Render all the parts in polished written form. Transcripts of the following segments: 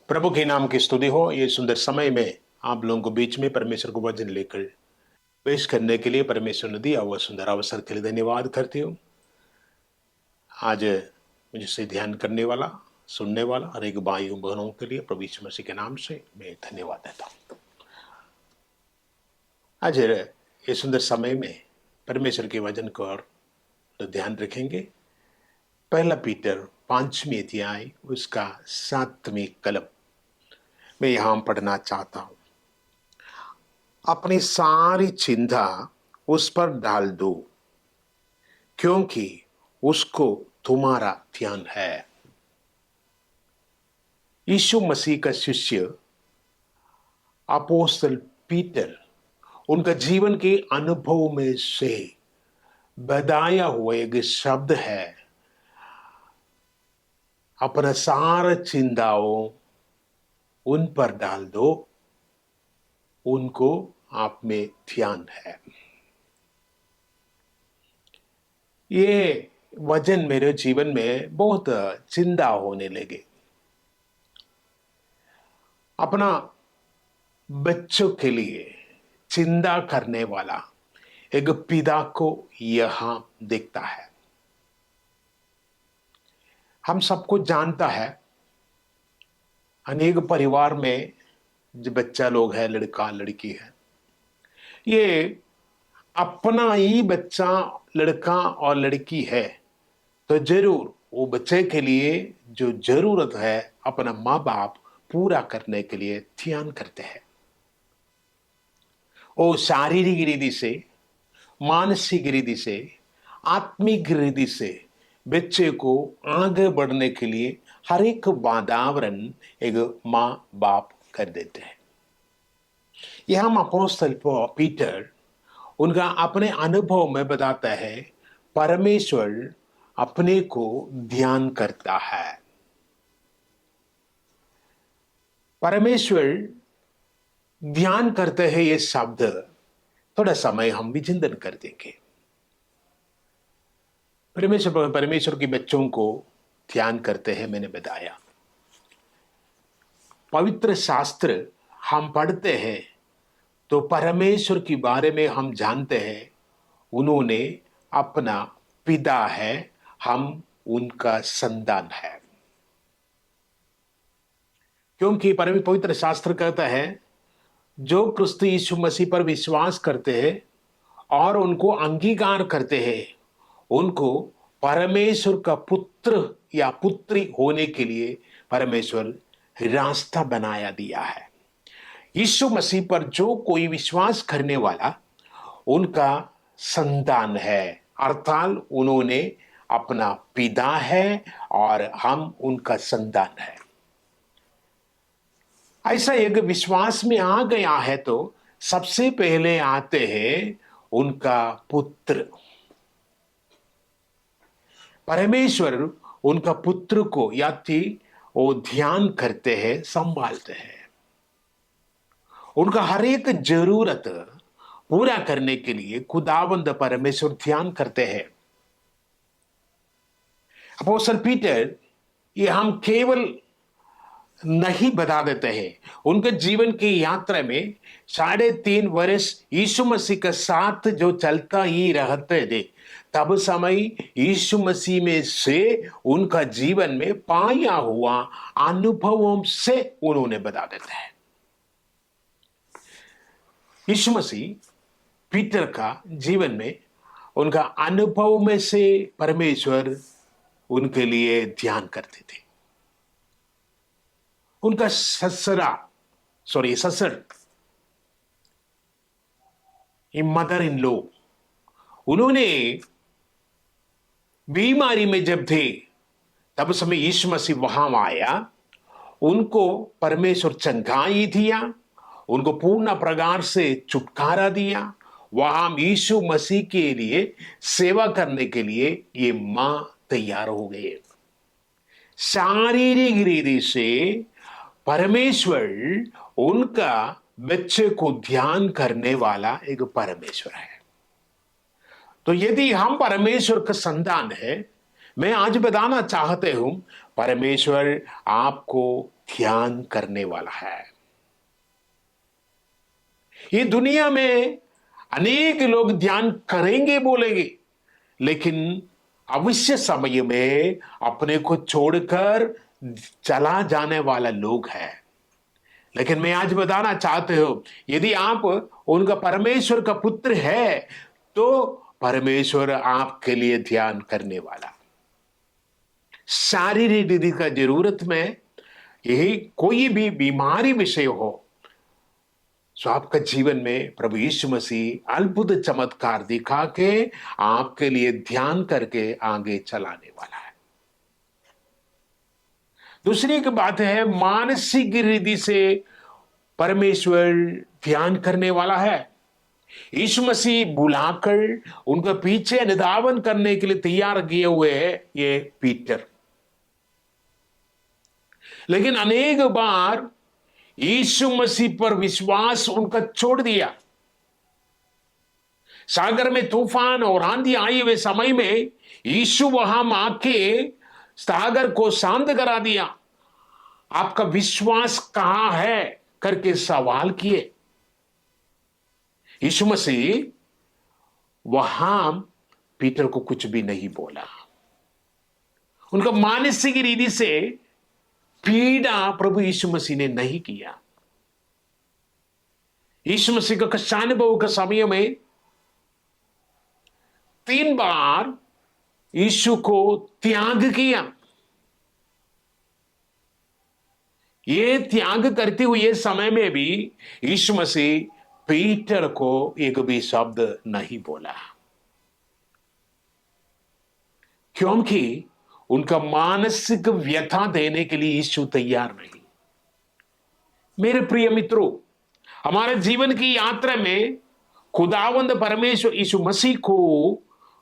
प्रभु के नाम की स्तुति हो। ये सुंदर समय में आप लोगों को बीच में परमेश्वर को वचन लेकर पेश करने के लिए परमेश्वर ने दिया हुआ सुंदर अवसर के लिए धन्यवाद करती हूँ। आज मुझे से ध्यान करने वाला, सुनने वाला हर एक भाई बहनों के लिए प्रभु यीशु मसीह के नाम से मैं धन्यवाद देता हूँ। आज ये सुंदर समय में परमेश्वर के वचन को और ध्यान रखेंगे। पहला पीटर 5वीं अध्याय उसका 7वीं कलम मैं यहाँ पढ़ना चाहता हूँ। अपनी सारी चिंता उस पर डाल दो क्योंकि उसको तुम्हारा ध्यान है। यीशु मसीह का शिष्य अपोस्तल पीटर उनका जीवन के अनुभव में से बताया हुआ एक शब्द है, अपना सारा चिंताओं उन पर डाल दो, उनको आप में ध्यान है। ये वचन मेरे जीवन में बहुत चिंता होने लगे। अपना बच्चों के लिए चिंता करने वाला एक पिता को यहां दिखता है। हम सबको जानता है, अनेक परिवार में जो बच्चा लोग है, लड़का लड़की है, ये अपना ही बच्चा लड़का और लड़की है तो जरूर वो बच्चे के लिए जो जरूरत है अपना माँ बाप पूरा करने के लिए ध्यान करते हैं। वो शारीरिक रीति से, मानसिक रीति से, आत्मिक रीति से बच्चे को आगे बढ़ने के लिए हर एक वातावरण एक माँ बाप कर देते हैं। यह हम अपोस्तल पीटर उनका अपने अनुभव में बताता है, परमेश्वर अपने को ध्यान करता है। परमेश्वर ध्यान करते हैं, ये शब्द थोड़ा समय हम भी चिंतन कर देंगे। परमेश्वर के बच्चों को ध्यान करते हैं। मैंने बताया पवित्र शास्त्र हम पढ़ते हैं तो परमेश्वर के बारे में हम जानते हैं, उन्होंने अपना पिता है, हम उनका संतान है। क्योंकि पवित्र शास्त्र कहता है, जो क्रिस्त यीशु मसीह पर विश्वास करते हैं और उनको अंगीकार करते हैं, उनको परमेश्वर का पुत्र या पुत्री होने के लिए परमेश्वर रास्ता बनाया दिया है। यीशु मसीह पर जो कोई विश्वास करने वाला उनका संतान है, अर्थात उन्होंने अपना पिता है और हम उनका संतान है। ऐसा एक विश्वास में आ गया है तो सबसे पहले आते हैं उनका पुत्र। परमेश्वर उनका पुत्र को याति वो ध्यान करते हैं, संभालते हैं। उनका हर एक जरूरत पूरा करने के लिए खुदावंद परमेश्वर ध्यान करते हैं। अपोस्तल पीटर ये हम केवल नहीं बता देते हैं, उनके जीवन की यात्रा में 3.5 वर्ष यीशु मसीह के साथ जो चलता ही रहते थे, तब समय यीशु मसीह में से उनका जीवन में पाया हुआ अनुभवों से उन्होंने बता देते हैं। यीशु मसीह पीटर का जीवन में उनका अनुभव में से परमेश्वर उनके लिए ध्यान करते थे। उनका ससर मदर इन लो, उन्होंने बीमारी में जब थे तब समय यीशु मसीह वहां आया, उनको परमेश्वर चंगाई दिया, उनको पूर्ण प्रकार से छुटकारा दिया। वहां यीशु मसीह के लिए सेवा करने के लिए ये मां तैयार हो गए। शारीरिक रीति से परमेश्वर उनका बच्चे को ध्यान करने वाला एक परमेश्वर है। तो यदि हम परमेश्वर का संतान है, मैं आज बताना चाहते हूं, परमेश्वर आपको ध्यान करने वाला है। ये दुनिया में अनेक लोग ध्यान करेंगे बोलेंगे, लेकिन अवश्य समय में अपने को छोड़कर चला जाने वाला लोग है। लेकिन मैं आज बताना चाहते हो, यदि आप उनका परमेश्वर का पुत्र है तो परमेश्वर आपके लिए ध्यान करने वाला। शारीरिक विधि का जरूरत में यही कोई भी बीमारी विषय हो, सो आपका जीवन में प्रभु यीशु मसीह अद्भुत चमत्कार दिखा के आपके लिए ध्यान करके आगे चलाने वाला है। दूसरी एक बात है, मानसिक रीति से परमेश्वर ध्यान करने वाला है। यीशु मसीह बुलाकर उनका पीछे निधावन करने के लिए तैयार किए हुए है ये पीटर। लेकिन अनेक बार यीशु मसीह पर विश्वास उनका छोड़ दिया। सागर में तूफान और आंधी आई हुए समय में यीशु वहां आके सागर को शांत करा दिया। आपका विश्वास कहां है करके सवाल किए। यीशु मसीह वहां पीटर को कुछ भी नहीं बोला। उनका मानसिक रीति से पीड़ा प्रभु यीशु मसीह ने नहीं किया। यीशु मसीह का कष्टानुभव के समय में 3 बार यीशु को त्याग किया। ये त्याग करते हुए समय में भी यीशु मसीह पीटर को एक भी शब्द नहीं बोला, क्योंकि उनका मानसिक व्यथा देने के लिए यीशु तैयार नहीं। मेरे प्रिय मित्रों, हमारे जीवन की यात्रा में खुदावंद परमेश्वर यीशु मसीह को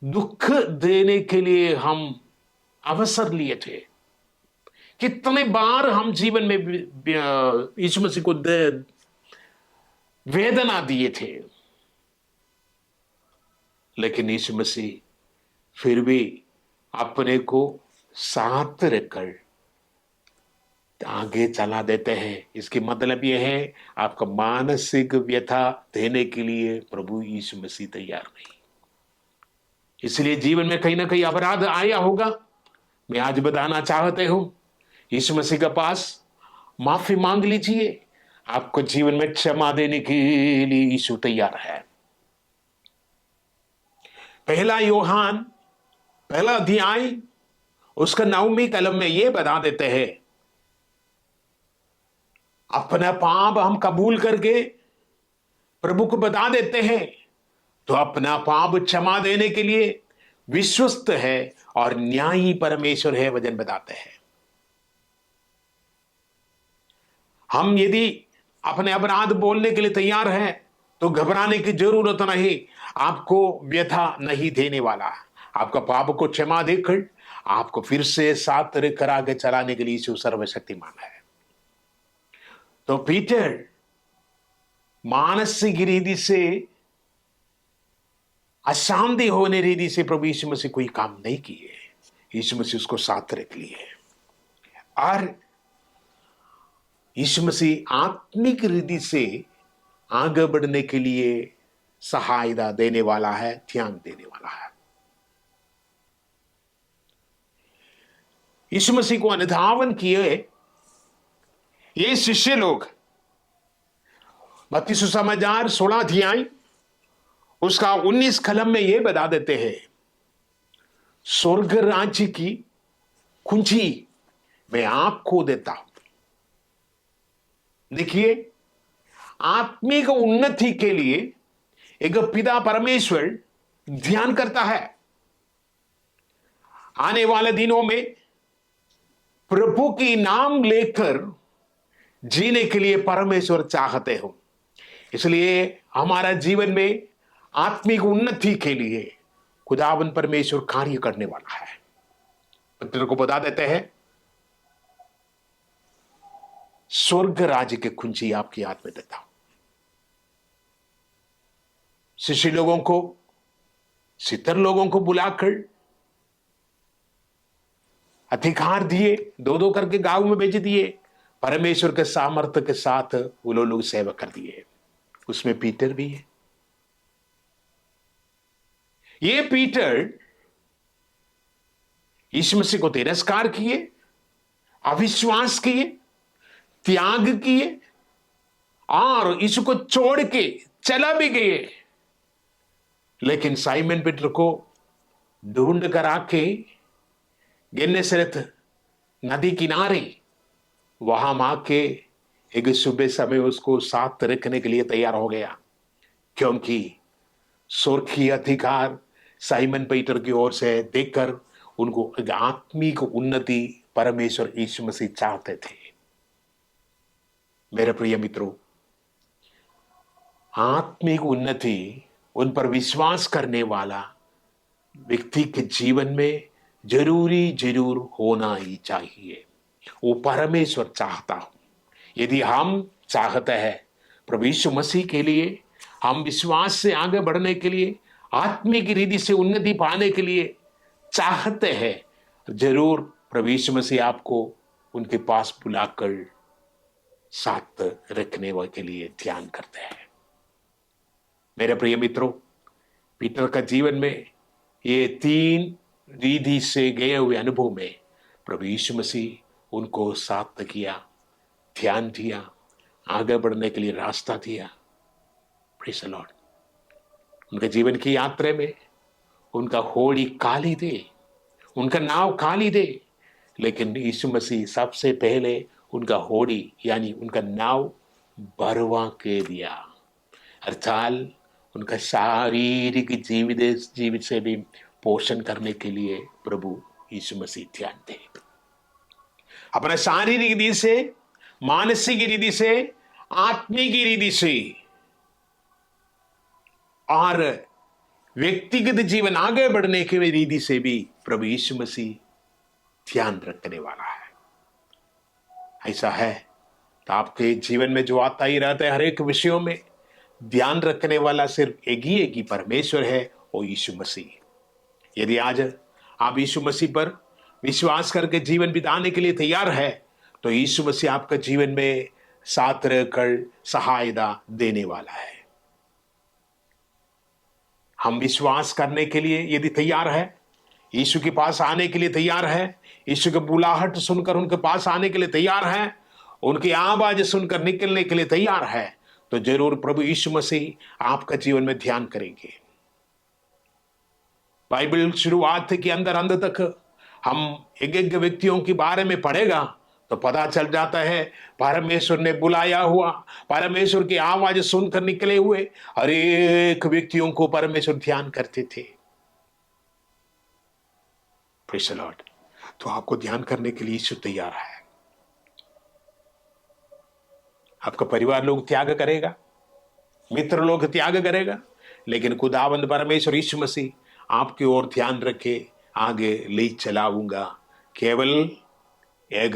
दुख देने के लिए हम अवसर लिए थे। कितने बार हम जीवन में यीशु मसीह को वेदना दिए थे, लेकिन यीशु मसीह फिर भी अपने को साथ रखकर आगे चला देते हैं। इसके मतलब यह है, आपका मानसिक व्यथा देने के लिए प्रभु यीशु मसीह तैयार नहीं। इसलिए जीवन में कहीं ना कहीं अपराध आया होगा। मैं आज बताना चाहते हूं, यीशु मसीह के पास माफी मांग लीजिए। आपको जीवन में क्षमा देने के लिए यीशु तैयार है। पहला यूहन्ना पहला अध्याय उसका 9वीं कलम में यह बता देते हैं, अपना पाप हम कबूल करके प्रभु को बता देते हैं तो अपना पाप क्षमा देने के लिए विश्वस्त है और न्यायी परमेश्वर है, वचन बताते हैं। हम यदि अपने अपराध बोलने के लिए तैयार हैं तो घबराने की जरूरत नहीं। आपको व्यथा नहीं देने वाला। आपका पाप को क्षमा देकर आपको फिर से साथ करा के चलाने के लिए यीशु सर्वशक्तिमान है। तो पीटर मानसिक रीति से अशांति होने रीति से प्रभु यीशु मसीह कोई काम नहीं किए। यीशु मसीह उसको साथ रख लिए और यीशु मसीह आत्मिक रीति से आगे बढ़ने के लिए सहायता देने वाला है, ध्यान देने वाला है। यीशु मसीह को अनुधावन किए ये शिष्य लोग मत्ती सुसमाचार 16 अध्याय उसका 19 कलम में यह बता देते हैं, स्वर्ग राज्य की कुंजी मैं आपको देता हूं। देखिए, आत्मिक उन्नति के लिए एक पिता परमेश्वर ध्यान करता है। आने वाले दिनों में प्रभु की नाम लेकर जीने के लिए परमेश्वर चाहते हो। इसलिए हमारा जीवन में आत्मिक उन्नति के लिए खुदावन परमेश्वर कार्य करने वाला है। पत्र को बता देते हैं, स्वर्ग राज्य के कुंजी आपकी हाथ में देता हूं। शिष्य लोगों को 70 लोगों को बुलाकर अधिकार दिए, 2-2 करके गांव में भेज दिए। परमेश्वर के सामर्थ्य के साथ वो लोग सेवा कर दिए। उसमें पीटर भी है। ये पीटर यीशु मसीह को तिरस्कार किए, अविश्वास किए, त्याग किए और यीशु को छोड़ के चला भी गए। लेकिन साइमन पीटर को ढूंढ कर आके गेनेसरेत नदी किनारे वहां आके एक सुबह समय उसको साथ रखने के लिए तैयार हो गया, क्योंकि स्वर्गीय अधिकार साइमन पीटर की ओर से देखकर उनको एक आत्मिक उन्नति परमेश्वर यीशु मसीह चाहते थे। मेरे प्रिय मित्रों, आत्मिक उन्नति उन पर विश्वास करने वाला व्यक्ति के जीवन में जरूर होना ही चाहिए। वो परमेश्वर चाहता हूं। यदि हम चाहते हैं प्रभु यीशु मसीह के लिए, हम विश्वास से आगे बढ़ने के लिए, आत्मिक रीति से उन्नति पाने के लिए चाहते हैं, जरूर प्रभु यीशु मसीह आपको उनके पास बुलाकर साथ रखने के लिए ध्यान करते हैं। मेरे प्रिय मित्रों, पीटर का जीवन में ये 3 रीति से गए हुए अनुभव में प्रभु यीशु मसीह उनको साथ किया, ध्यान दिया, आगे बढ़ने के लिए रास्ता दिया। Praise the Lord. उनके जीवन की यात्रा में उनका होड़ी काली दे, उनका नाव काली दे, लेकिन यीशु मसीह सबसे पहले उनका होड़ी यानी उनका नाव भरवा के दिया, अर्थात उनका शारीरिक जीवित से भी पोषण करने के लिए प्रभु यीशु मसीह ध्यान दे। अपना शारीरिक रीति से, मानसिक रीति से, आत्मिक रीति से और व्यक्तिगत जीवन आगे बढ़ने के रीति से भी प्रभु यीशु मसीह ध्यान रखने वाला है। ऐसा है तो आपके जीवन में जो आता ही रहता है, हर एक विषयों में ध्यान रखने वाला सिर्फ एक ही परमेश्वर है, वो यीशु मसीह। यदि आज आप यीशु मसीह पर विश्वास करके जीवन बिताने के लिए तैयार है, तो यीशु मसीह आपका जीवन में साथ रहकर सहायता देने वाला है। हम विश्वास करने के लिए यदि तैयार है, यीशु के पास आने के लिए तैयार है, यीशु के बुलाहट सुनकर उनके पास आने के लिए तैयार है, उनकी आवाज सुनकर निकलने के लिए तैयार है, तो जरूर प्रभु यीशु मसीह आपका जीवन में ध्यान करेंगे। बाइबल शुरुआत के अंदर अंत तक हम एक व्यक्तियों के बारे में पढ़ेगा तो पता चल जाता है परमेश्वर ने बुलाया हुआ, परमेश्वर की आवाज सुनकर निकले हुए हर एक व्यक्तियों को परमेश्वर ध्यान करते थे। Praise the Lord. तो आपको ध्यान करने के लिए यीशु तैयार है। आपका परिवार लोग त्याग करेगा, मित्र लोग त्याग करेगा, लेकिन खुदावंद परमेश्वर यीशु मसीह आपकी ओर ध्यान रखे, आगे ले चलाऊंगा। केवल एक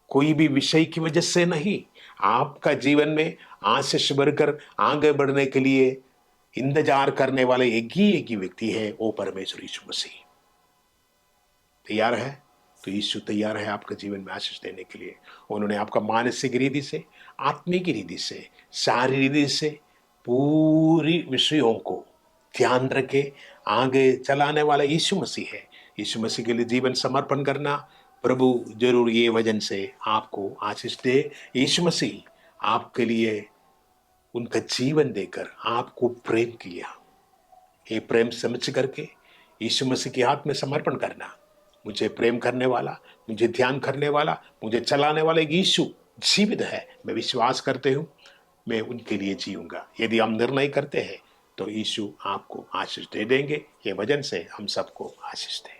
कोई भी विषय की वजह से नहीं, आपका जीवन में आशीष भरकर आगे बढ़ने के लिए इंतजार करने वाले एक ही व्यक्ति है, वो परमेश्वर यीशु मसीह। तैयार है तो यीशु तैयार है आपके जीवन में आशीष देने के लिए। उन्होंने आपका मानसिक रीति से, आत्मिक रीति से, शारीरिक रीति से पूरी विषयों को ध्यान रखे आगे चलाने वाला यीशु मसीह है। यीशु मसीह के लिए जीवन समर्पण करना, प्रभु जरूर ये वजन से आपको आशीष दे। यीशु मसीह आपके लिए उनका जीवन देकर आपको प्रेम किया। ये प्रेम समझ करके यीशु मसीह के हाथ में समर्पण करना। मुझे प्रेम करने वाला, मुझे ध्यान करने वाला, मुझे चलाने वाला एक यीशु जीवित है। मैं विश्वास करते हूँ, मैं उनके लिए जीऊंगा। यदि हम निर्णय करते हैं तो यीशु आपको आशीष दे देंगे। ये वजन से हम सबको आशीष दें।